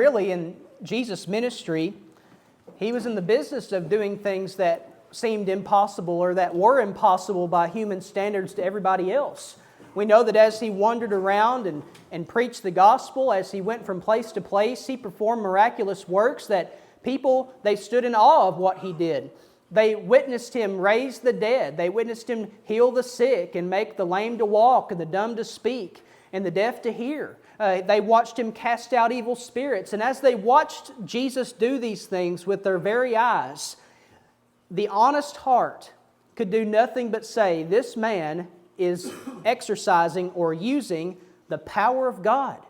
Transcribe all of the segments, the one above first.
Really, in Jesus' ministry, He was in the business of doing things that seemed impossible or that were impossible by human standards to everybody else. We know that as He wandered around and preached the gospel, as He went from place to place, He performed miraculous works that people, they stood in awe of what He did. They witnessed Him raise the dead. They witnessed Him heal the sick and make the lame to walk and the dumb to speak and the deaf to hear. They watched Him cast out evil spirits. And as they watched Jesus do these things with their very eyes, the honest heart could do nothing but say, this man is exercising or using the power of God.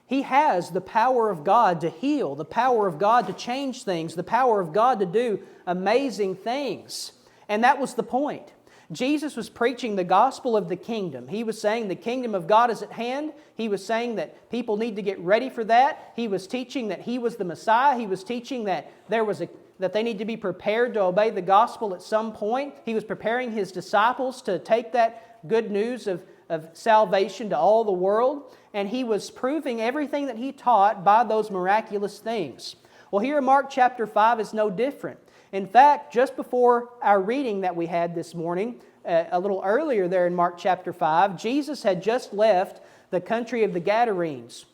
He has the power of God to heal, the power of God to change things, the power of God to do amazing things. And that was the point. Jesus was preaching the gospel of the kingdom. He was saying the kingdom of God is at hand. He was saying that people need to get ready for that. He was teaching that He was the Messiah. He was teaching that that they need to be prepared to obey the gospel at some point. He was preparing His disciples to take that good news of salvation to all the world. And He was proving everything that He taught by those miraculous things. Well, here in Mark chapter 5 is no different. In fact, just before our reading that we had this morning, a little earlier there in Mark chapter 5, Jesus had just left the country of the Gadarenes,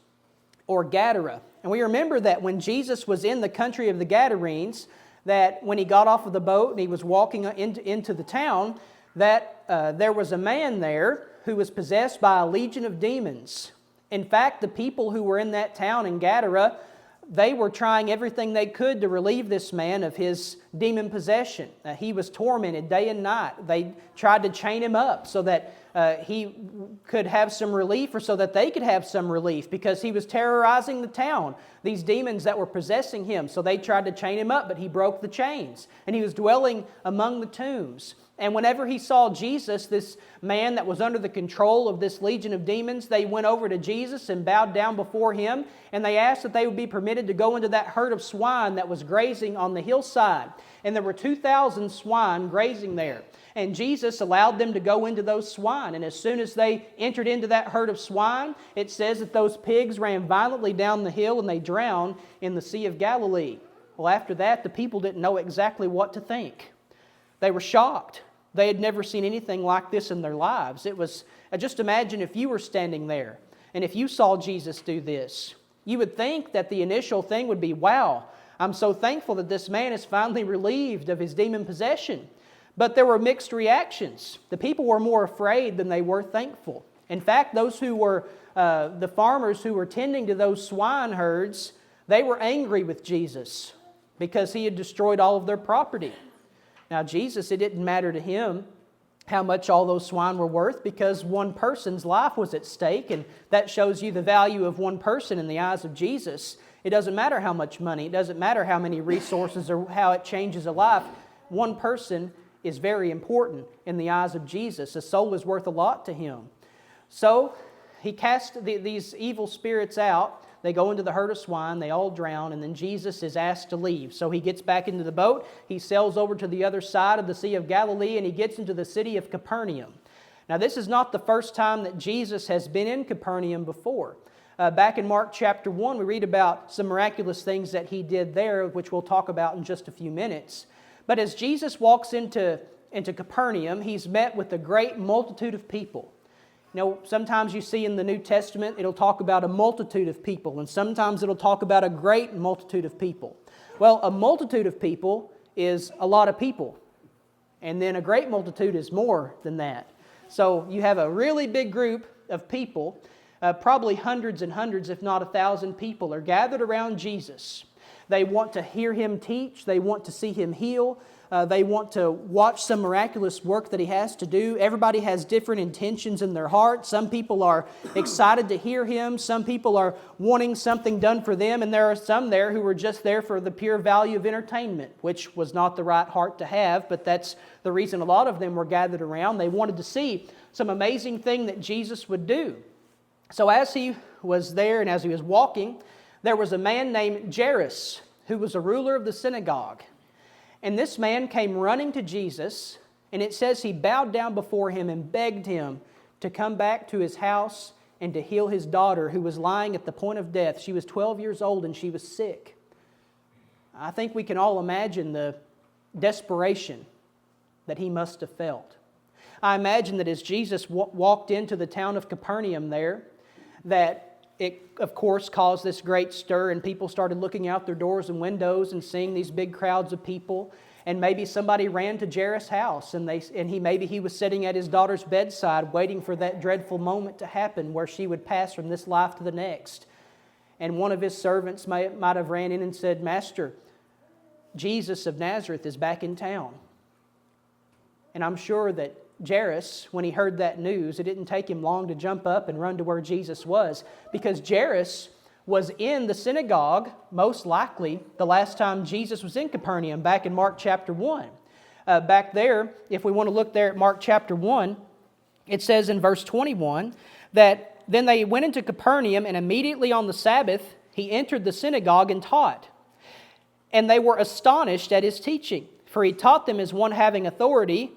or Gadara. And we remember that when Jesus was in the country of the Gadarenes, that when He got off of the boat and He was walking into the town, that there was a man there who was possessed by a legion of demons. In fact, the people who were in that town in Gadara, they were trying everything they could to relieve this man of his demon possession. He was tormented day and night. They tried to chain him up so that he could have some relief, or so that they could have some relief, because he was terrorizing the town, these demons that were possessing him. So they tried to chain him up, but he broke the chains, and he was dwelling among the tombs. And whenever he saw Jesus, this man that was under the control of this legion of demons, they went over to Jesus and bowed down before Him, and they asked that they would be permitted to go into that herd of swine that was grazing on the hillside. And there were 2,000 swine grazing there. And Jesus allowed them to go into those swine. And as soon as they entered into that herd of swine, it says that those pigs ran violently down the hill and they drowned in the Sea of Galilee. Well, after that, the people didn't know exactly what to think. They were shocked. They had never seen anything like this in their lives. It was, just imagine if you were standing there and if you saw Jesus do this. You would think that the initial thing would be, wow, I'm so thankful that this man is finally relieved of his demon possession. But there were mixed reactions. The people were more afraid than they were thankful. In fact, those who were, the farmers who were tending to those swine herds, they were angry with Jesus because He had destroyed all of their property. Now Jesus, it didn't matter to Him how much all those swine were worth, because one person's life was at stake, and that shows you the value of one person in the eyes of Jesus. It doesn't matter how much money, it doesn't matter how many resources or how it changes a life. One person is very important in the eyes of Jesus. A soul is worth a lot to Him. So He cast these evil spirits out. They go into the herd of swine, they all drown, and then Jesus is asked to leave. So He gets back into the boat, He sails over to the other side of the Sea of Galilee, and He gets into the city of Capernaum. Now this is not the first time that Jesus has been in Capernaum before. Back in Mark chapter 1, we read about some miraculous things that He did there, which we'll talk about in just a few minutes. But as Jesus walks into Capernaum, He's met with a great multitude of people. You know, sometimes you see in the New Testament, it'll talk about a multitude of people, and sometimes it'll talk about a great multitude of people. Well, a multitude of people is a lot of people, and then a great multitude is more than that. So you have a really big group of people, probably hundreds and hundreds, if not 1,000 people, are gathered around Jesus. They want to hear Him teach. They want to see Him heal. They want to watch some miraculous work that He has to do. Everybody has different intentions in their heart. Some people are excited to hear Him. Some people are wanting something done for them. And there are some there who were just there for the pure value of entertainment, which was not the right heart to have, but that's the reason a lot of them were gathered around. They wanted to see some amazing thing that Jesus would do. So as He was there and as He was walking, there was a man named Jairus who was a ruler of the synagogue. And this man came running to Jesus, and it says he bowed down before Him and begged Him to come back to his house and to heal his daughter who was lying at the point of death. She was 12 years old and she was sick. I think we can all imagine the desperation that he must have felt. I imagine that as Jesus walked into the town of Capernaum there, that it, of course, caused this great stir, and people started looking out their doors and windows and seeing these big crowds of people. And maybe somebody ran to Jairus' house, and maybe he was sitting at his daughter's bedside waiting for that dreadful moment to happen where she would pass from this life to the next. And one of his servants might have ran in and said, "Master, Jesus of Nazareth is back in town." And I'm sure that Jairus, when he heard that news, it didn't take him long to jump up and run to where Jesus was, because Jairus was in the synagogue, most likely, the last time Jesus was in Capernaum, back in Mark chapter 1. Back there, if we want to look there at Mark chapter 1, it says in verse 21 that then they went into Capernaum, and immediately on the Sabbath he entered the synagogue and taught. And they were astonished at his teaching, for he taught them as one having authority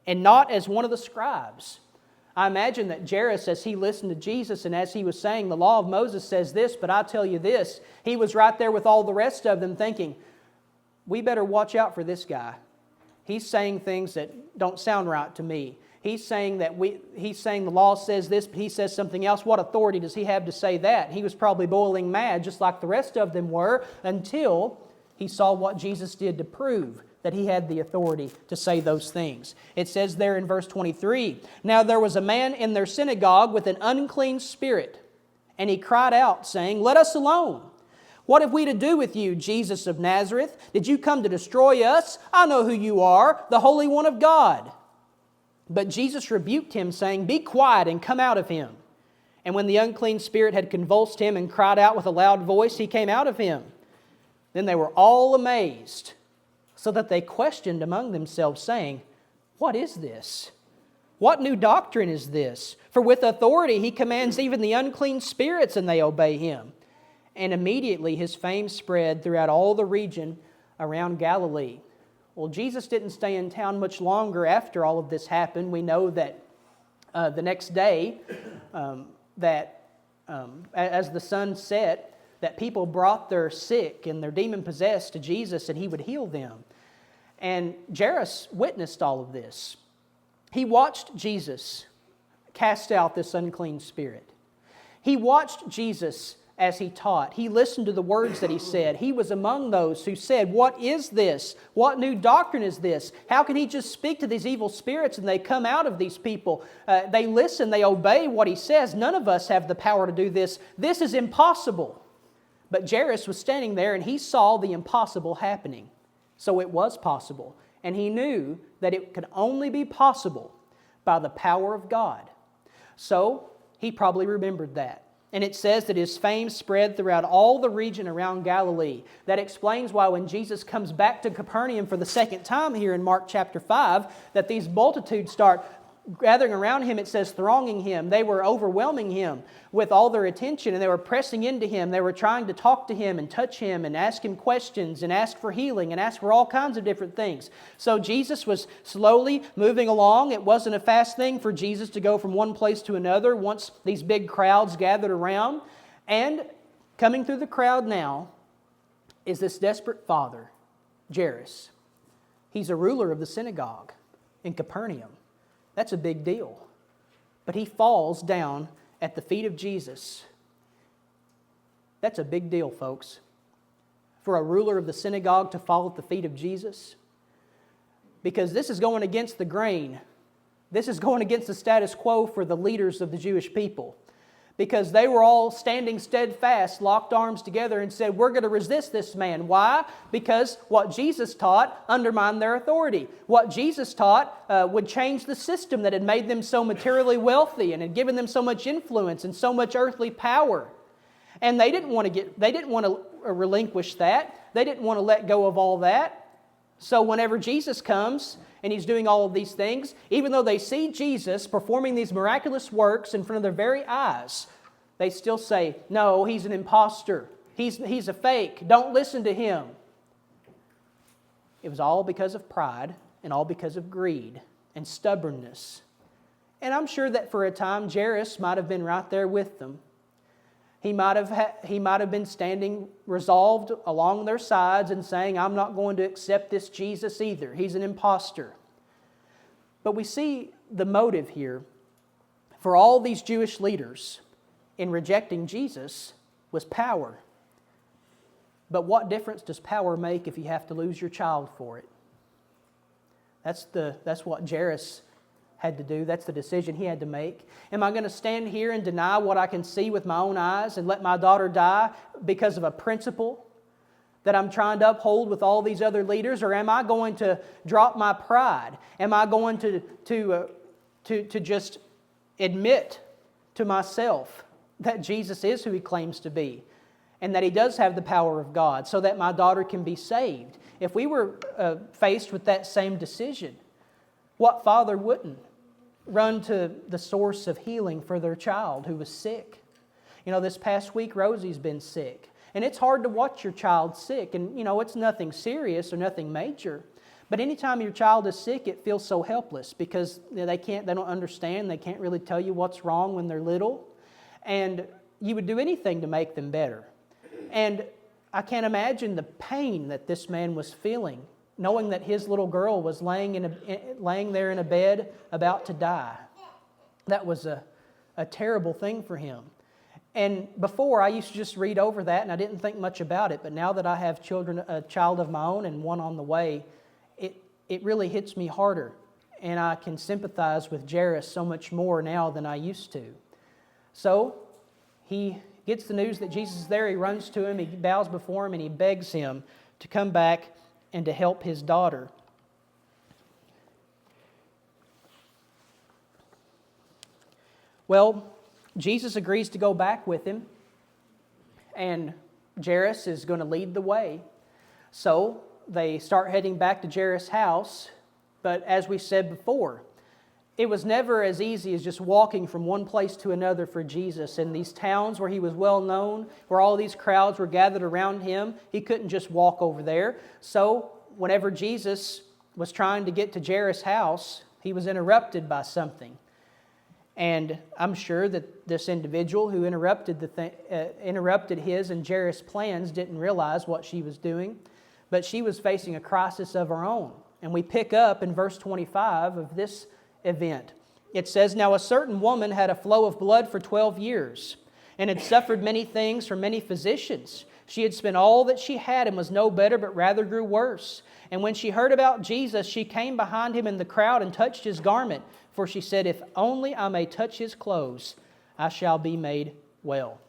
and not as one of the scribes. I imagine that Jairus, as he listened to Jesus and as he was saying, the law of Moses says this, but I tell you this, he was right there with all the rest of them thinking, we better watch out for this guy. He's saying things that don't sound right to me. He's saying the law says this, but he says something else. What authority does he have to say that? He was probably boiling mad, just like the rest of them were, until he saw what Jesus did to prove that he had the authority to say those things. It says there in verse 23, "Now there was a man in their synagogue with an unclean spirit, and he cried out, saying, 'Let us alone. What have we to do with you, Jesus of Nazareth? Did you come to destroy us? I know who you are, the Holy One of God.' But Jesus rebuked him, saying, 'Be quiet and come out of him.' And when the unclean spirit had convulsed him and cried out with a loud voice, he came out of him. Then they were all amazed, so that they questioned among themselves, saying, 'What is this? What new doctrine is this? For with authority he commands even the unclean spirits, and they obey him.' And immediately his fame spread throughout all the region around Galilee." Well, Jesus didn't stay in town much longer after all of this happened. We know that the next day, as the sun set, that people brought their sick and their demon-possessed to Jesus, and he would heal them. And Jairus witnessed all of this. He watched Jesus cast out this unclean spirit. He watched Jesus as he taught. He listened to the words that he said. He was among those who said, "What is this? What new doctrine is this? How can he just speak to these evil spirits and they come out of these people? They listen, they obey what he says. None of us have the power to do this. This is impossible." But Jairus was standing there and he saw the impossible happening. So it was possible. And he knew that it could only be possible by the power of God. So he probably remembered that. And it says that his fame spread throughout all the region around Galilee. That explains why when Jesus comes back to Capernaum for the second time here in Mark chapter 5, that these multitudes start gathering around him. It says thronging him. They were overwhelming him with all their attention, and they were pressing into him. They were trying to talk to him and touch him and ask him questions and ask for healing and ask for all kinds of different things. So Jesus was slowly moving along. It wasn't a fast thing for Jesus to go from one place to another once these big crowds gathered around. And coming through the crowd now is this desperate father, Jairus. He's a ruler of the synagogue in Capernaum. That's a big deal. But he falls down at the feet of Jesus. That's a big deal, folks. For a ruler of the synagogue to fall at the feet of Jesus. Because this is going against the grain. This is going against the status quo for the leaders of the Jewish people. Because they were all standing steadfast, locked arms together and said, "We're going to resist this man." Why? Because what Jesus taught undermined their authority. What Jesus taught would change the system that had made them so materially wealthy and had given them so much influence and so much earthly power. And they didn't want to relinquish that. They didn't want to let go of all that. So whenever Jesus comes and he's doing all of these things, even though they see Jesus performing these miraculous works in front of their very eyes, they still say, "No, he's an imposter. He's a fake. Don't listen to him." It was all because of pride and all because of greed and stubbornness. And I'm sure that for a time, Jairus might have been right there with them. He might have been standing resolved along their sides and saying, I'm not going to accept this Jesus either. He's an imposter. But we see the motive here for all these Jewish leaders in rejecting Jesus was power. But what difference does power make if you have to lose your child for it? That's what Jairus had to do. That's the decision he had to make. Am I going to stand here and deny what I can see with my own eyes and let my daughter die because of a principle that I'm trying to uphold with all these other leaders? Or am I going to drop my pride? Am I going to just admit to myself that Jesus is who He claims to be and that He does have the power of God so that my daughter can be saved? If we were faced with that same decision, what father wouldn't run to the source of healing for their child who was sick? This past week, Rosie's been sick. And it's hard to watch your child sick. And, it's nothing serious or nothing major. But anytime your child is sick, it feels so helpless because they don't understand. They can't really tell you what's wrong when they're little. And you would do anything to make them better. And I can't imagine the pain that this man was feeling, knowing that his little girl was laying there in a bed about to die. That was a terrible thing for him. And before, I used to just read over that and I didn't think much about it. But now that I have a child of my own and one on the way, it really hits me harder. And I can sympathize with Jairus so much more now than I used to. So he gets the news that Jesus is there. He runs to him, he bows before him, and he begs him to come back and to help his daughter. Well, Jesus agrees to go back with him, and Jairus is going to lead the way. So they start heading back to Jairus' house, but as we said before, it was never as easy as just walking from one place to another for Jesus. In these towns where He was well known, where all these crowds were gathered around Him, He couldn't just walk over there. So whenever Jesus was trying to get to Jairus' house, He was interrupted by something. And I'm sure that this individual who interrupted his and Jairus' plans didn't realize what she was doing, but she was facing a crisis of her own. And we pick up in verse 25 of this event. It says, Now a certain woman had a flow of blood for 12 years, and had suffered many things from many physicians. She had spent all that she had and was no better, but rather grew worse. And when she heard about Jesus, she came behind Him in the crowd and touched His garment. For she said, If only I may touch His clothes, I shall be made well.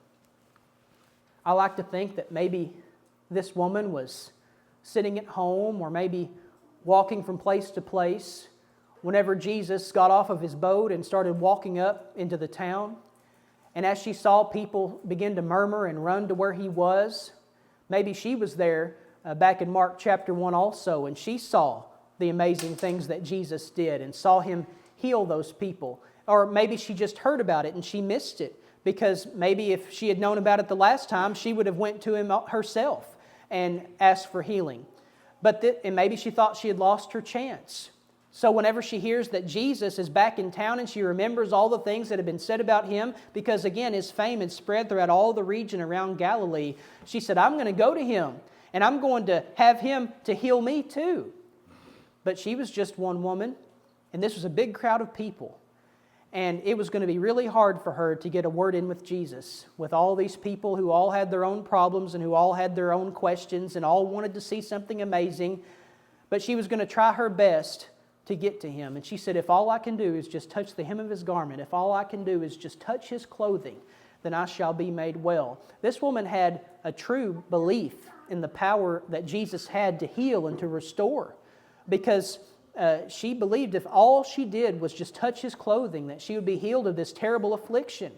I like to think that maybe this woman was sitting at home or maybe walking from place to place whenever Jesus got off of His boat and started walking up into the town. And as she saw people begin to murmur and run to where He was, maybe she was there back in Mark chapter 1 also, and she saw the amazing things that Jesus did and saw Him heal those people. Or maybe she just heard about it and she missed it, because maybe if she had known about it the last time, she would have went to Him herself and asked for healing. And maybe she thought she had lost her chance. So whenever she hears that Jesus is back in town and she remembers all the things that have been said about Him, because again, His fame had spread throughout all the region around Galilee, she said, I'm going to go to Him and I'm going to have Him to heal me too. But she was just one woman, and this was a big crowd of people. And it was going to be really hard for her to get a word in with Jesus, with all these people who all had their own problems and who all had their own questions and all wanted to see something amazing. But she was going to try her best to get to Him. And she said, if all I can do is just touch the hem of His garment, if all I can do is just touch His clothing, then I shall be made well. This woman had a true belief in the power that Jesus had to heal and to restore, because she believed if all she did was just touch His clothing, that she would be healed of this terrible affliction.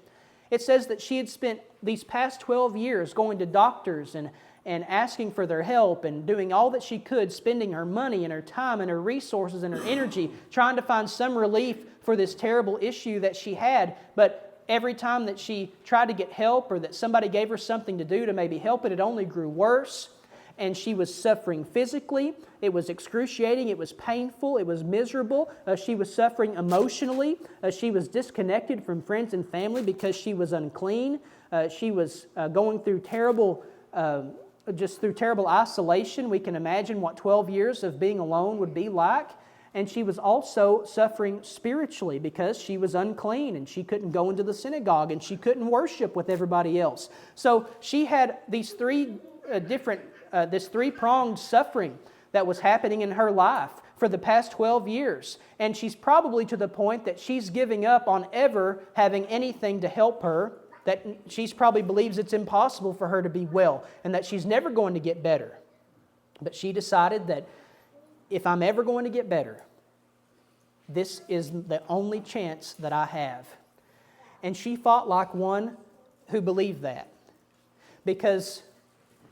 It says that she had spent these past 12 years going to doctors and asking for their help and doing all that she could, spending her money and her time and her resources and her energy trying to find some relief for this terrible issue that she had. But every time that she tried to get help or that somebody gave her something to do to maybe help it, it only grew worse. and she was suffering physically. It was excruciating. It was painful. It was miserable. She was suffering emotionally. She was disconnected from friends and family because she was unclean. She was going through terrible isolation. We can imagine what 12 years of being alone would be like. And she was also suffering spiritually because she was unclean and she couldn't go into the synagogue and she couldn't worship with everybody else. So she had these this three-pronged suffering that was happening in her life for the past 12 years. And she's probably to the point that she's giving up on ever having anything to help her, that she probably believes it's impossible for her to be well and that she's never going to get better. But she decided that if I'm ever going to get better, this is the only chance that I have. And she fought like one who believed that. Because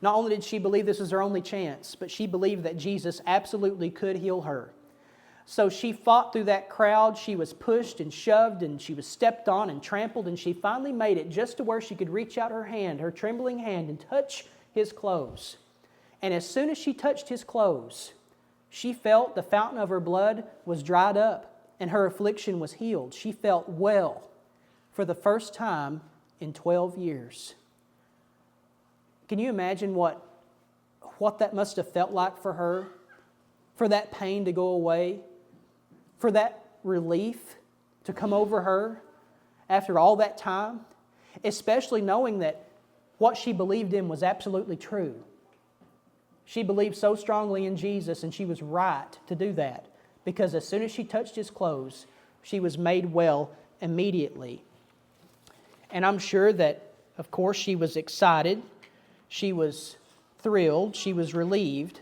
not only did she believe this was her only chance, but she believed that Jesus absolutely could heal her. So she fought through that crowd. She was pushed and shoved and she was stepped on and trampled, and she finally made it just to where she could reach out her hand, her trembling hand, and touch his clothes. And as soon as she touched his clothes, she felt the fountain of her blood was dried up and her affliction was healed. She felt well for the first time in 12 years. Can you imagine what that must have felt like for her? For that pain to go away? For that relief to come over her after all that time? Especially knowing that what she believed in was absolutely true. She believed so strongly in Jesus, and she was right to do that, because as soon as she touched his clothes, she was made well immediately. And I'm sure that, of course, she was excited, she was thrilled, she was relieved,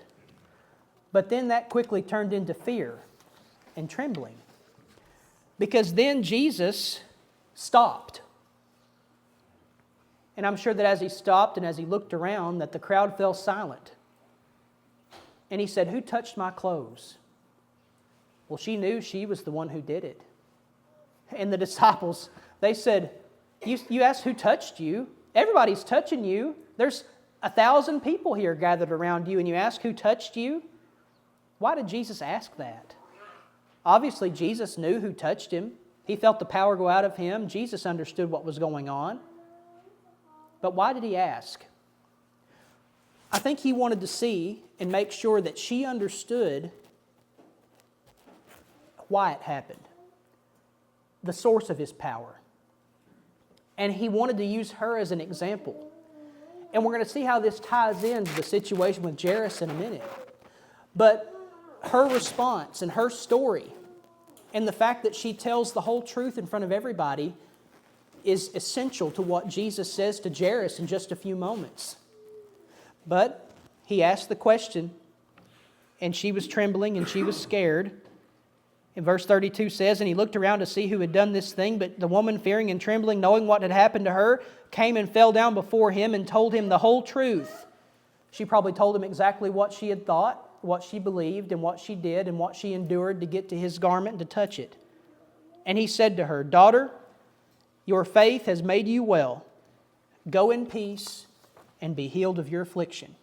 but then that quickly turned into fear and trembling, because then Jesus stopped. And I'm sure that as he stopped and as he looked around, that the crowd fell silent. And he said, "Who touched my clothes?" Well, she knew she was the one who did it. And the disciples, they said, you asked who touched you? Everybody's touching you. There's 1,000 people here gathered around you, and you ask who touched you? Why did Jesus ask that? Obviously, Jesus knew who touched him. He felt the power go out of him. Jesus understood what was going on. But why did he ask? I think he wanted to see and make sure that she understood why it happened, the source of his power. And he wanted to use her as an example. And we're going to see how this ties into the situation with Jairus in a minute. But her response and her story and the fact that she tells the whole truth in front of everybody is essential to what Jesus says to Jairus in just a few moments. But he asked the question, and she was trembling and she was scared. And verse 32 says, "And he looked around to see who had done this thing, but the woman, fearing and trembling, knowing what had happened to her, came and fell down before him and told him the whole truth." She probably told him exactly what she had thought, what she believed, and what she did, and what she endured to get to his garment and to touch it. And he said to her, "Daughter, your faith has made you well. Go in peace and be healed of your affliction."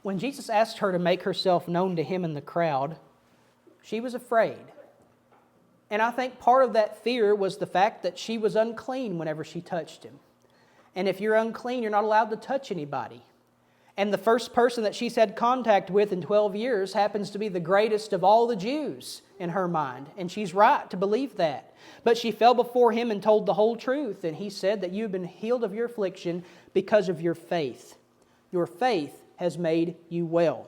When Jesus asked her to make herself known to him in the crowd, she was afraid. And I think part of that fear was the fact that she was unclean whenever she touched him. And if you're unclean, you're not allowed to touch anybody. And the first person that she's had contact with in 12 years happens to be the greatest of all the Jews in her mind. And she's right to believe that. But she fell before him and told the whole truth. And he said that you've been healed of your affliction because of your faith. Your faith has made you well.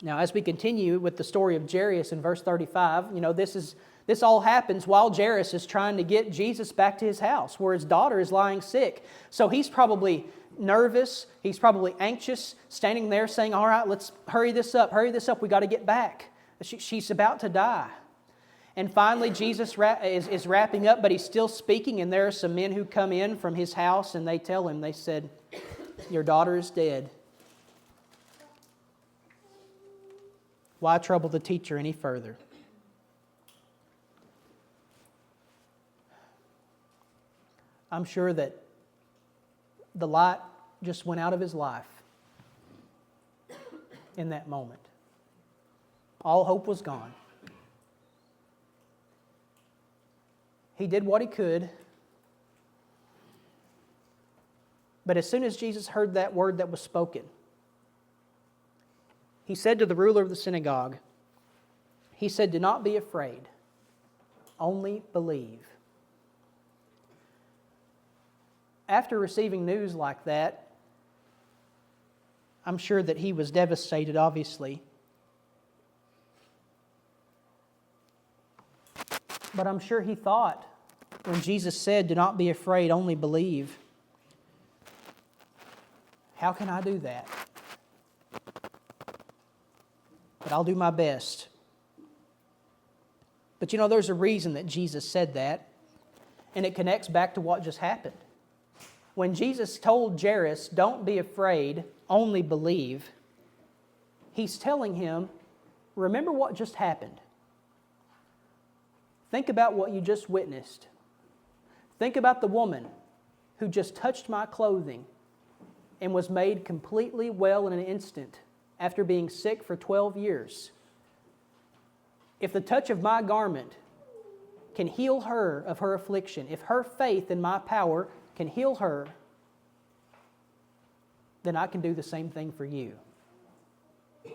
Now, as we continue with the story of Jairus in verse 35, this all happens while Jairus is trying to get Jesus back to his house where his daughter is lying sick. So he's probably nervous, he's probably anxious, standing there saying, "All right, let's hurry this up, we got to get back. She's about to die." And finally, Jesus is wrapping up, but he's still speaking, and there are some men who come in from his house, and they tell him, they said, "Your daughter is dead. Why trouble the teacher any further?" I'm sure that the light just went out of his life in that moment. All hope was gone. He did what he could. But as soon as Jesus heard that word that was spoken, he said to the ruler of the synagogue, he said, "Do not be afraid, only believe." After receiving news like that, I'm sure that he was devastated, obviously. But I'm sure he thought, when Jesus said, "Do not be afraid, only believe," how can I do that? But I'll do my best. But you know, there's a reason that Jesus said that, and it connects back to what just happened. When Jesus told Jairus, "Don't be afraid, only believe," he's telling him, remember what just happened. Think about what you just witnessed. Think about the woman who just touched my clothing and was made completely well in an instant after being sick for 12 years. If the touch of my garment can heal her of her affliction, if her faith in my power can heal her, then I can do the same thing for you.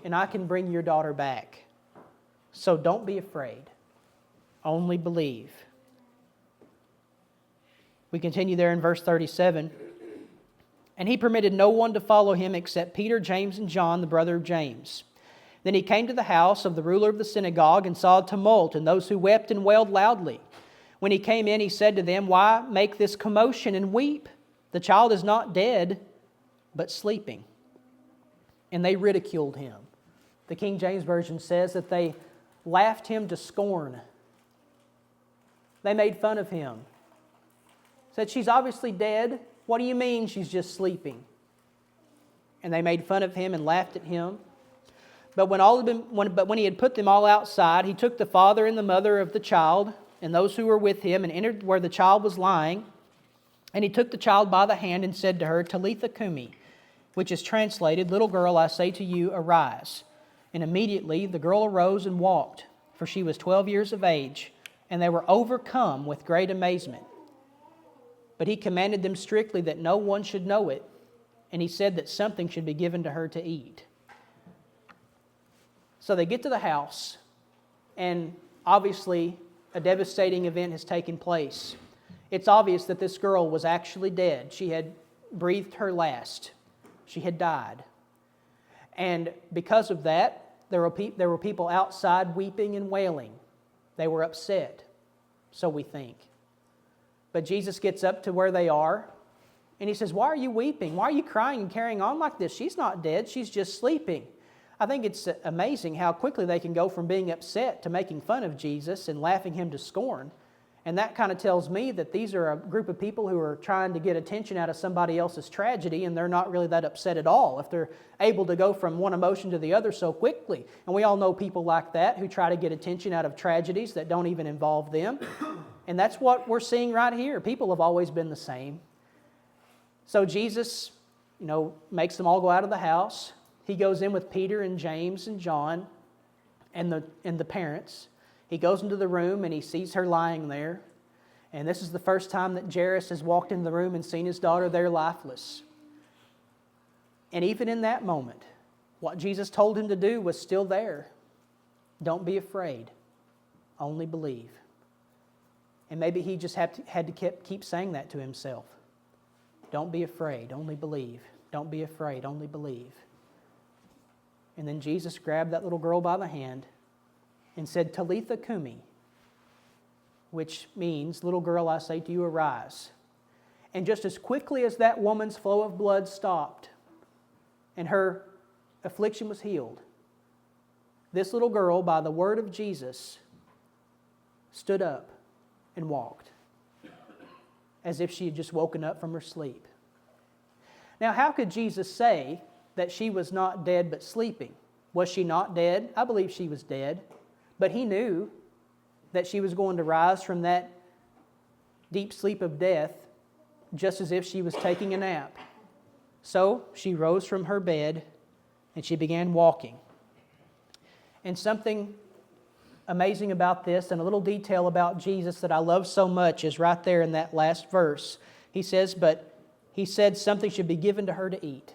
And I can bring your daughter back. So don't be afraid. Only believe. We continue there in verse 37. And he permitted no one to follow him except Peter, James, and John, the brother of James. Then he came to the house of the ruler of the synagogue and saw a tumult and those who wept and wailed loudly. When he came in, he said to them, "Why make this commotion and weep? The child is not dead, but sleeping." And they ridiculed him. The King James Version says that they laughed him to scorn. They made fun of him. Said, "She's obviously dead. What do you mean she's just sleeping?" And they made fun of him and laughed at him. But when he had put them all outside, he took the father and the mother of the child and those who were with him and entered where the child was lying. And he took the child by the hand and said to her, "Talitha cumi," which is translated, "Little girl, I say to you, arise." And immediately the girl arose and walked, for she was 12 years of age, and they were overcome with great amazement. But he commanded them strictly that no one should know it, and he said that something should be given to her to eat. So they get to the house, and obviously a devastating event has taken place. It's obvious that this girl was actually dead. She had breathed her last. She had died. And because of that, there were people outside weeping and wailing. They were upset, so we think. But Jesus gets up to where they are, and he says, "Why are you weeping? Why are you crying and carrying on like this? She's not dead. She's just sleeping." I think it's amazing how quickly they can go from being upset to making fun of Jesus and laughing him to scorn. And that kind of tells me that these are a group of people who are trying to get attention out of somebody else's tragedy, and they're not really that upset at all if they're able to go from one emotion to the other so quickly. And we all know people like that who try to get attention out of tragedies that don't even involve them. And that's what we're seeing right here. People have always been the same. So Jesus, makes them all go out of the house. He goes in with Peter and James and John and the parents. He goes into the room and he sees her lying there. And this is the first time that Jairus has walked into the room and seen his daughter there lifeless. And even in that moment, what Jesus told him to do was still there. Don't be afraid. Only believe. And maybe he just had to keep saying that to himself. Don't be afraid. Only believe. Don't be afraid. Only believe. And then Jesus grabbed that little girl by the hand and said, "Talitha cumi," which means, "Little girl, I say to you, arise." And just as quickly as that woman's flow of blood stopped and her affliction was healed, this little girl, by the word of Jesus, stood up and walked as if she had just woken up from her sleep. Now, how could Jesus say that she was not dead but sleeping? Was she not dead? I believe she was dead. But he knew that she was going to rise from that deep sleep of death just as if she was taking a nap. So she rose from her bed and she began walking. And something amazing about this, and a little detail about Jesus that I love so much, is right there in that last verse. He says, but he said something should be given to her to eat.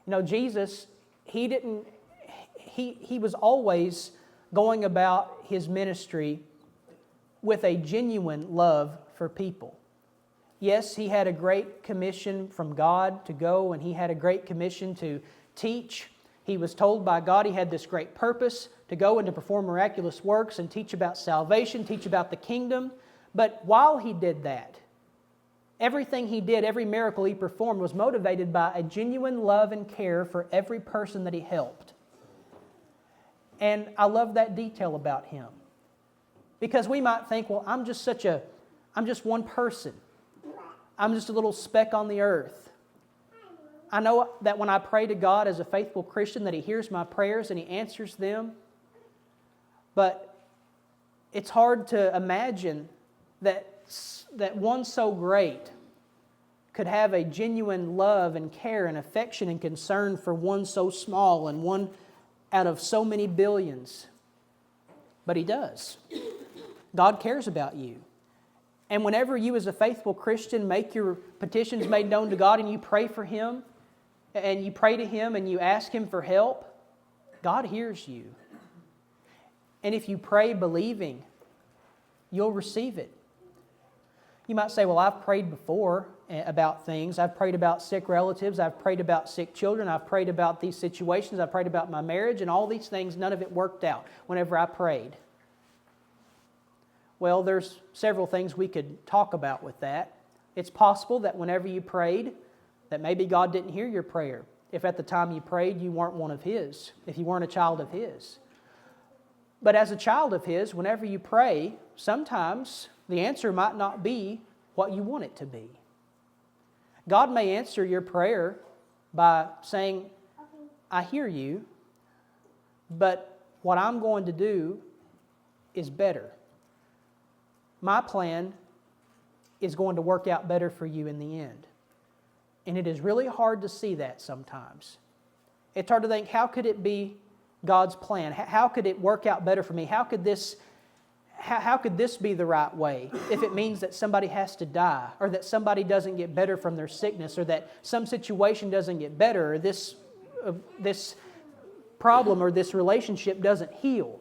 You know, Jesus, he was always going about his ministry with a genuine love for people. Yes, he had a great commission from God to go, and he had a great commission to teach. He was told by God he had this great purpose to go and to perform miraculous works and teach about salvation, teach about the kingdom. But while he did that, everything he did, every miracle he performed was motivated by a genuine love and care for every person that he helped. And I love that detail about him. Because we might think, well, I'm just one person. I'm just a little speck on the earth. I know that when I pray to God as a faithful Christian that he hears my prayers and he answers them. But it's hard to imagine that one so great could have a genuine love and care and affection and concern for one so small and one out of so many billions. But he does. God cares about you. And whenever you as a faithful Christian make your petitions made known to God and you pray for him, and you pray to him and you ask him for help, God hears you. And if you pray believing, you'll receive it. You might say, well, I've prayed before about things. I've prayed about sick relatives. I've prayed about sick children. I've prayed about these situations. I've prayed about my marriage and all these things. None of it worked out whenever I prayed. Well, there's several things we could talk about with that. It's possible that whenever you prayed, that maybe God didn't hear your prayer. If at the time you prayed, you weren't one of his. If you weren't a child of his. But as a child of his, whenever you pray, sometimes the answer might not be what you want it to be. God may answer your prayer by saying, I hear you, but what I'm going to do is better. My plan is going to work out better for you in the end. And it is really hard to see that sometimes. It's hard to think, how could it be God's plan? How could it work out better for me? How could this be the right way if it means that somebody has to die, or that somebody doesn't get better from their sickness, or that some situation doesn't get better, or this problem or this relationship doesn't heal?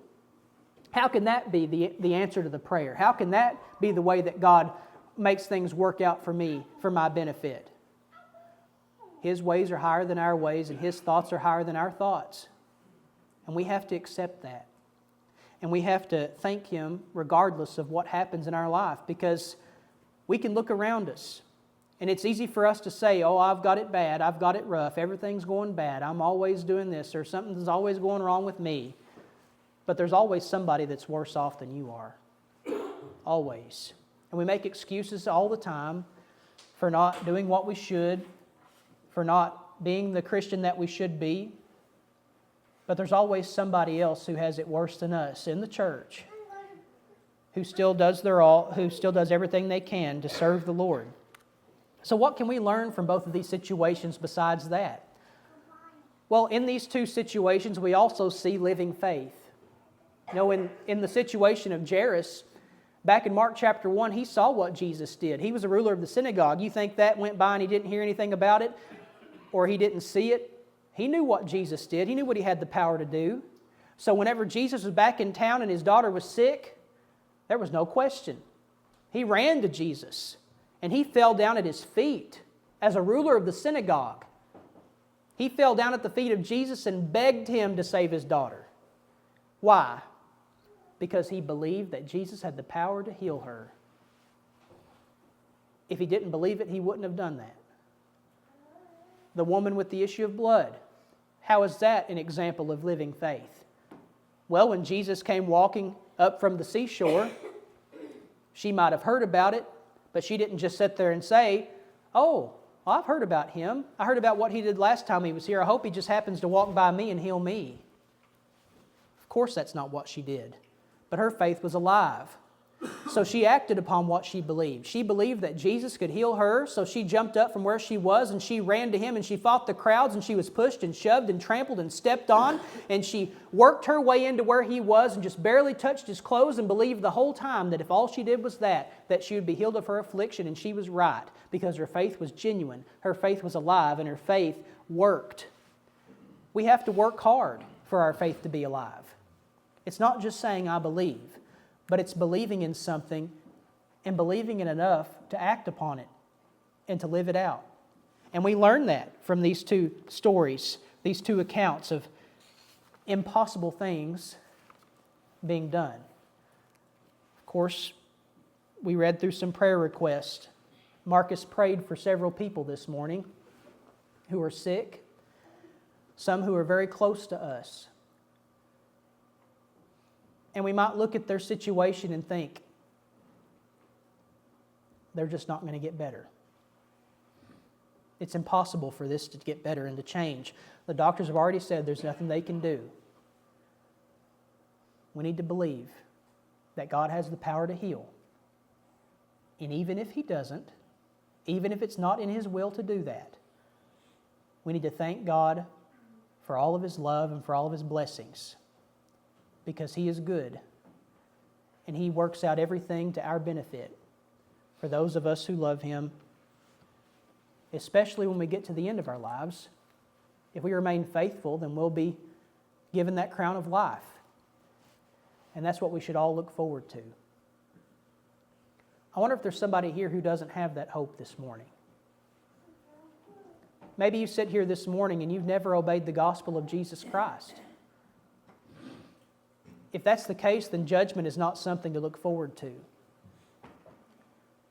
How can that be the answer to the prayer? How can that be the way that God makes things work out for me, for my benefit? His ways are higher than our ways, and his thoughts are higher than our thoughts. And we have to accept that. And we have to thank him regardless of what happens in our life, because we can look around us. And it's easy for us to say, oh, I've got it bad, I've got it rough, everything's going bad, I'm always doing this, or something's always going wrong with me. But there's always somebody that's worse off than you are. Always. And we make excuses all the time for not doing what we should, for not being the Christian that we should be. But there's always somebody else who has it worse than us in the church, who still does everything they can to serve the Lord. So what can we learn from both of these situations besides that? Well, in these two situations, we also see living faith. You know, in the situation of Jairus, back in Mark chapter 1, he saw what Jesus did. He was a ruler of the synagogue. You think that went by and he didn't hear anything about it? Or he didn't see it? He knew what Jesus did. He knew what he had the power to do. So whenever Jesus was back in town and his daughter was sick, there was no question. He ran to Jesus and he fell down at his feet as a ruler of the synagogue. He fell down at the feet of Jesus and begged him to save his daughter. Why? Because he believed that Jesus had the power to heal her. If he didn't believe it, he wouldn't have done that. The woman with the issue of blood. How is that an example of living faith? Well, when Jesus came walking up from the seashore, she might have heard about it, but she didn't just sit there and say, oh, well, I've heard about him. I heard about what he did last time he was here. I hope he just happens to walk by me and heal me. Of course, that's not what she did. But her faith was alive. So she acted upon what she believed. She believed that Jesus could heal her, so she jumped up from where she was and she ran to Him and she fought the crowds and she was pushed and shoved and trampled and stepped on, and she worked her way into where He was and just barely touched His clothes and believed the whole time that if all she did was that she would be healed of her affliction, and she was right because her faith was genuine, her faith was alive, and her faith worked. We have to work hard for our faith to be alive. It's not just saying, I believe, but it's believing in something and believing in enough to act upon it and to live it out. And we learn that from these two stories, these two accounts of impossible things being done. Of course, we read through some prayer requests. Marcus prayed for several people this morning who are sick, some who are very close to us. And we might look at their situation and think, they're just not going to get better. It's impossible for this to get better and to change. The doctors have already said there's nothing they can do. We need to believe that God has the power to heal. And even if He doesn't, even if it's not in His will to do that, we need to thank God for all of His love and for all of His blessings, because He is good and He works out everything to our benefit for those of us who love Him, especially when we get to the end of our lives. If we remain faithful, then we'll be given that crown of life. And that's what we should all look forward to. I wonder if there's somebody here who doesn't have that hope this morning. Maybe you sit here this morning and you've never obeyed the gospel of Jesus Christ. If that's the case, then judgment is not something to look forward to.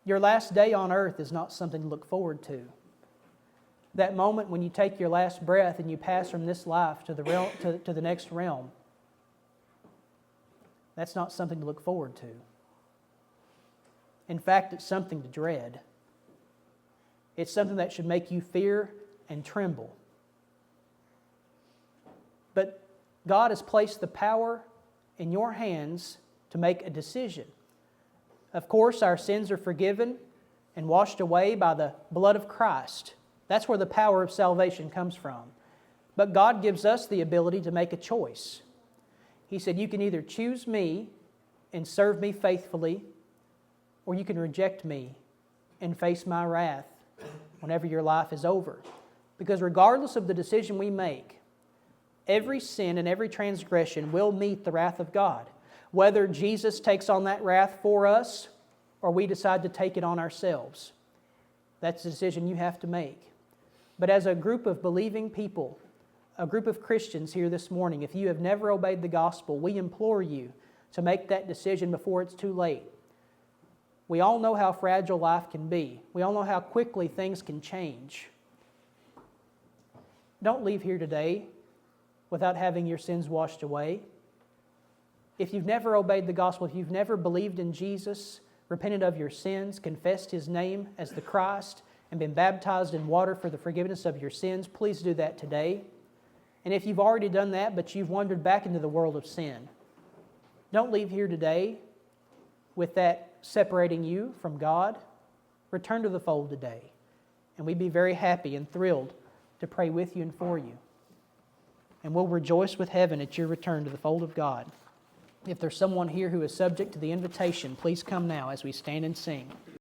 Your last day on earth is not something to look forward to. That moment when you take your last breath and you pass from this life to the next realm, that's not something to look forward to. In fact, it's something to dread. It's something that should make you fear and tremble. But God has placed the power in your hands to make a decision. Of course, our sins are forgiven and washed away by the blood of Christ. That's where the power of salvation comes from. But God gives us the ability to make a choice. He said, you can either choose me and serve me faithfully, or you can reject me and face my wrath whenever your life is over. Because regardless of the decision we make, every sin and every transgression will meet the wrath of God. Whether Jesus takes on that wrath for us or we decide to take it on ourselves. That's a decision you have to make. But as a group of believing people, a group of Christians here this morning, if you have never obeyed the gospel, we implore you to make that decision before it's too late. We all know how fragile life can be. We all know how quickly things can change. Don't leave here today without having your sins washed away. If you've never obeyed the gospel, if you've never believed in Jesus, repented of your sins, confessed His name as the Christ, and been baptized in water for the forgiveness of your sins, please do that today. And if you've already done that, but you've wandered back into the world of sin, don't leave here today with that separating you from God. Return to the fold today. And we'd be very happy and thrilled to pray with you and for you. And we'll rejoice with heaven at your return to the fold of God. If there's someone here who is subject to the invitation, please come now as we stand and sing.